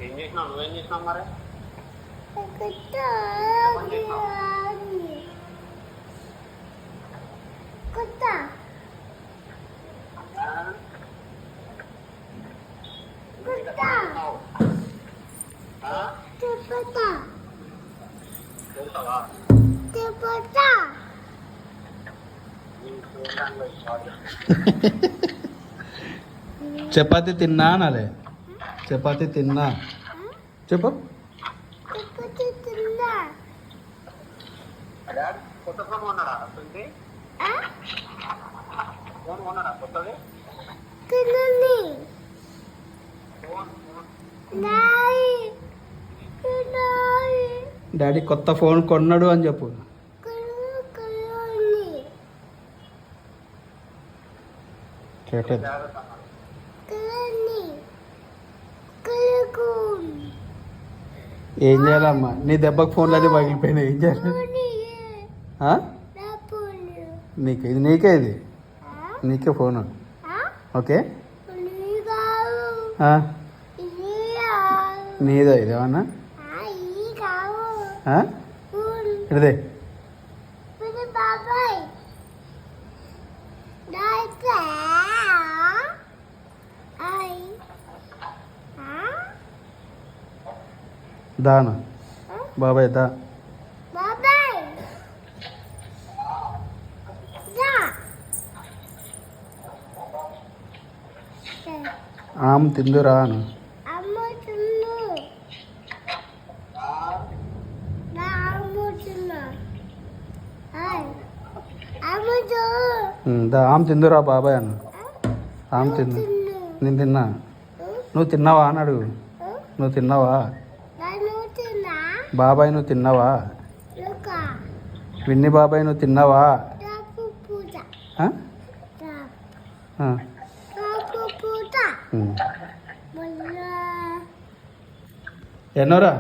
ఏం చేసినావు? నువ్వేం చేసినావు మరి? చపాతి తిన్నా అనాలే. చపాతి తిన్నా చెప్పు. కొత్త ఫోన్ కొన్నాడా? ఫోన్ కొన్నాడా కొత్తది? డాడీ కొత్త ఫోన్ కొన్నాడు అని చెప్పు. ఏం చేయాలమ్మా? నీ దెబ్బకు ఫోన్లు అది పగిలిపోయినాయి. ఏం చేయాలి? నీకే ఇది నీకే ఫోను. ఓకే నీదా ఇదేమన్నా? ఇదే దానా బాబాయ్ దా. ఆమె తిందురా అను. దా ఆమె తిందురా బాబాయ్ అను. ఆమె తిందు. నేను తిన్నా. నువ్వు తిన్నావా అని అడుగు. నువ్వు తిన్నావా బాబాయ్? నువ్వు తిన్నావా విన్ని బాబాయ్? నువ్వు తిన్నావా? ఎన్నోరా?